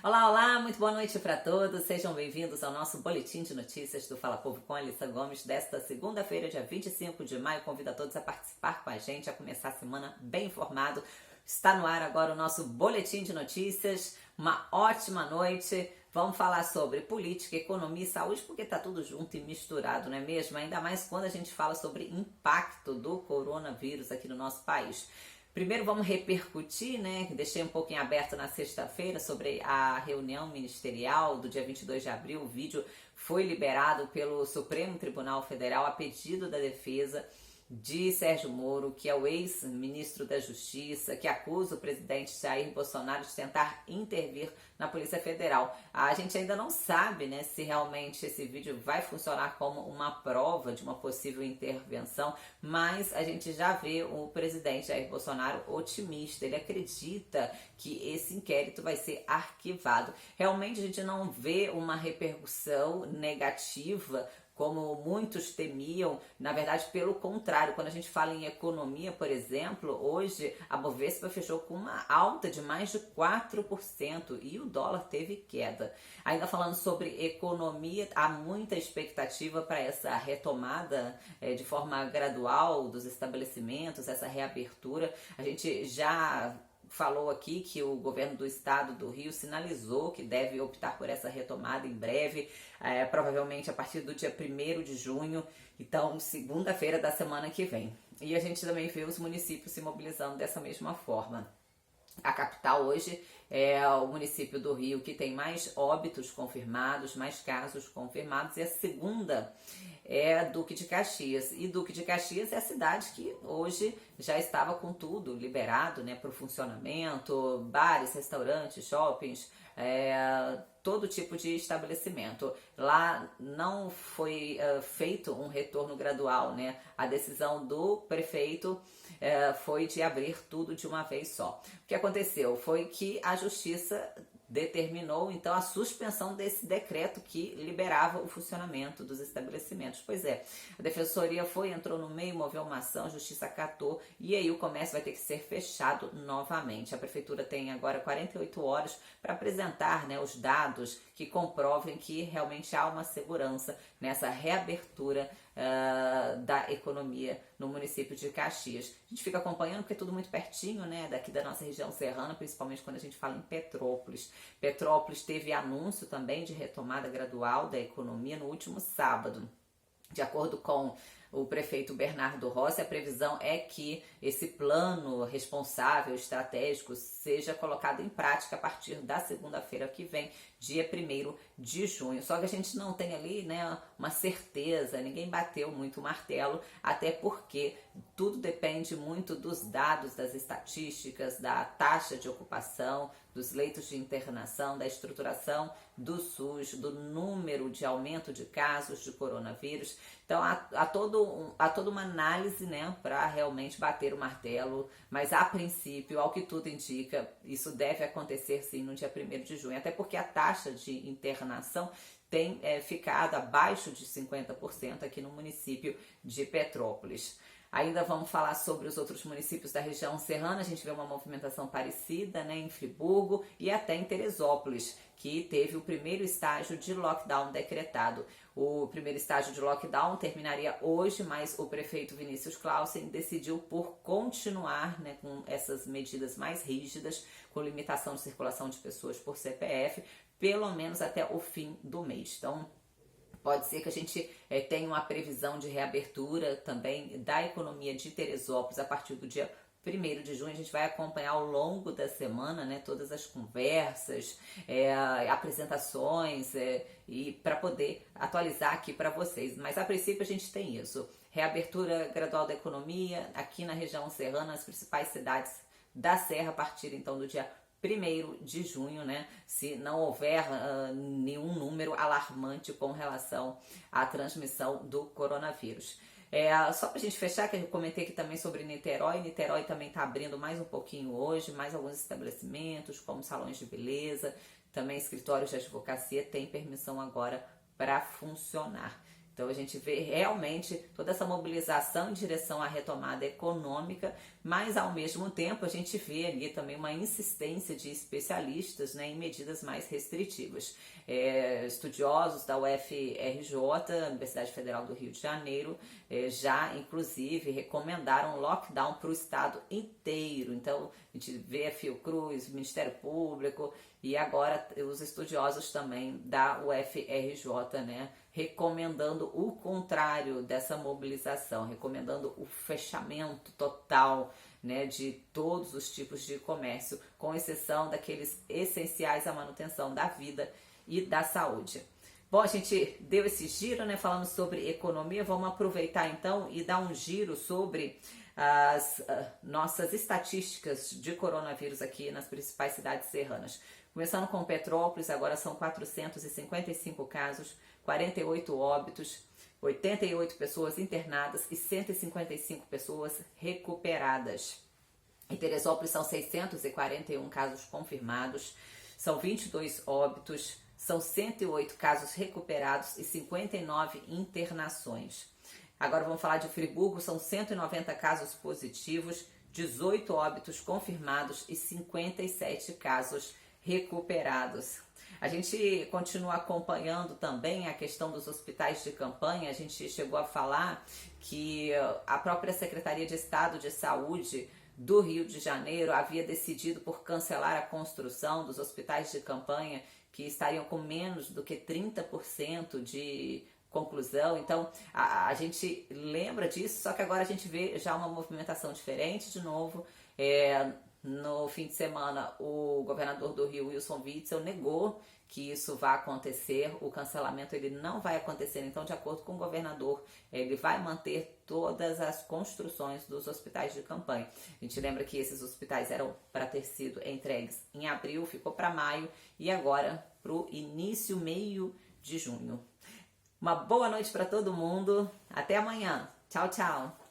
Olá, olá, muito boa noite para todos. Sejam bem-vindos ao nosso boletim de notícias do Fala Povo com Alissa Gomes desta segunda-feira, dia 25 de maio. Convido a todos a participar com a gente, a começar a semana bem informado. Está no ar agora o nosso boletim de notícias. Uma ótima noite. Vamos falar sobre política, economia e saúde, porque tá tudo junto e misturado, não é mesmo? Ainda mais quando a gente fala sobre impacto do coronavírus aqui no nosso país. Primeiro vamos repercutir, né, que deixei um pouquinho aberto na sexta-feira sobre a reunião ministerial do dia 22 de abril. O vídeo foi liberado pelo Supremo Tribunal Federal a pedido da defesa de Sérgio Moro, que é o ex-ministro da Justiça, que acusa o presidente Jair Bolsonaro de tentar intervir na Polícia Federal. A gente ainda não sabe, né, se realmente esse vídeo vai funcionar como uma prova de uma possível intervenção, mas a gente já vê o presidente Jair Bolsonaro otimista. Ele acredita que esse inquérito vai ser arquivado. Realmente a gente não vê uma repercussão negativa como muitos temiam. Na verdade, pelo contrário, quando a gente fala em economia, por exemplo, hoje a Bovespa fechou com uma alta de mais de 4% e o dólar teve queda. Ainda falando sobre economia, há muita expectativa para essa retomada de forma gradual dos estabelecimentos, essa reabertura. A gente já falou aqui que o governo do estado do Rio sinalizou que deve optar por essa retomada em breve, provavelmente a partir do dia 1º de junho, então segunda-feira da semana que vem. E a gente também vê os municípios se mobilizando dessa mesma forma. A capital hoje é o município do Rio que tem mais óbitos confirmados, mais casos confirmados, e a segunda é Duque de Caxias. E Duque de Caxias é a cidade que hoje já estava com tudo liberado, né, para o funcionamento, bares, restaurantes, shoppings, todo tipo de estabelecimento. Lá não foi feito um retorno gradual, né? A decisão do prefeito foi de abrir tudo de uma vez só. O que aconteceu foi que a justiça determinou então a suspensão desse decreto que liberava o funcionamento dos estabelecimentos. Pois é, a defensoria entrou no meio, moveu uma ação, a justiça acatou e aí o comércio vai ter que ser fechado novamente. A prefeitura tem agora 48 horas para apresentar, né, os dados que comprovem que realmente há uma segurança nessa reabertura da economia no município de Caxias. A gente fica acompanhando porque é tudo muito pertinho, né, daqui da nossa região serrana, principalmente quando a gente fala em Petrópolis. Petrópolis teve anúncio também de retomada gradual da economia no último sábado. De acordo com o prefeito Bernardo Rossi, a previsão é que esse plano responsável, estratégico, seja colocado em prática a partir da segunda-feira que vem, dia 1º de junho. Só que a gente não tem ali, né, uma certeza, ninguém bateu muito o martelo, até porque tudo depende muito dos dados, das estatísticas, da taxa de ocupação, dos leitos de internação, da estruturação do SUS, do número de aumento de casos de coronavírus. Então há toda uma análise, né, para realmente bater o martelo, mas a princípio, ao que tudo indica, isso deve acontecer sim no dia 1º de junho, até porque a taxa de internação tem ficado abaixo de 50% aqui no município de Petrópolis. Ainda vamos falar sobre os outros municípios da região serrana. A gente vê uma movimentação parecida, né, em Friburgo e até em Teresópolis, que teve o primeiro estágio de lockdown decretado. O primeiro estágio de lockdown terminaria hoje, mas o prefeito Vinícius Clausen decidiu por continuar, né, com essas medidas mais rígidas, com limitação de circulação de pessoas por CPF, pelo menos até o fim do mês. Então, pode ser que a gente tenha uma previsão de reabertura também da economia de Teresópolis a partir do dia 1º de junho. A gente vai acompanhar ao longo da semana, né, todas as conversas, apresentações, e para poder atualizar aqui para vocês. Mas a princípio a gente tem isso. Reabertura gradual da economia aqui na região serrana, as principais cidades da Serra a partir então do dia 1º de junho, né? Se não houver nenhum número alarmante com relação à transmissão do coronavírus. Só pra gente fechar, que eu comentei aqui também sobre Niterói. Niterói também está abrindo mais um pouquinho hoje, mais alguns estabelecimentos, como salões de beleza, também escritórios de advocacia têm permissão agora para funcionar. Então a gente vê realmente toda essa mobilização em direção à retomada econômica, mas ao mesmo tempo a gente vê ali também uma insistência de especialistas, né, em medidas mais restritivas. Estudiosos da UFRJ, Universidade Federal do Rio de Janeiro, já inclusive recomendaram lockdown para o estado inteiro. Então a gente vê a Fiocruz, o Ministério Público e agora os estudiosos também da UFRJ, né, recomendando o contrário dessa mobilização, recomendando o fechamento total, né, de todos os tipos de comércio, com exceção daqueles essenciais à manutenção da vida e da saúde. Bom, a gente deu esse giro, né, falando sobre economia, vamos aproveitar então e dar um giro sobre as nossas estatísticas de coronavírus aqui nas principais cidades serranas. Começando com Petrópolis, agora são 455 casos, 48 óbitos, 88 pessoas internadas e 155 pessoas recuperadas. Em Teresópolis são 641 casos confirmados, são 22 óbitos, são 108 casos recuperados e 59 internações. Agora vamos falar de Friburgo, são 190 casos positivos, 18 óbitos confirmados e 57 casos recuperados. A gente continua acompanhando também a questão dos hospitais de campanha. A gente chegou a falar que a própria Secretaria de Estado de Saúde do Rio de Janeiro havia decidido por cancelar a construção dos hospitais de campanha que estariam com menos do que 30% de conclusão. Então a gente lembra disso, só que agora a gente vê já uma movimentação diferente de novo. No fim de semana, o governador do Rio, Wilson Witzel, negou que isso vai acontecer, o cancelamento ele não vai acontecer. Então, de acordo com o governador, ele vai manter todas as construções dos hospitais de campanha. A gente lembra que esses hospitais eram para ter sido entregues em abril, ficou para maio e agora para o início, meio de junho. Uma boa noite para todo mundo, até amanhã, tchau, tchau!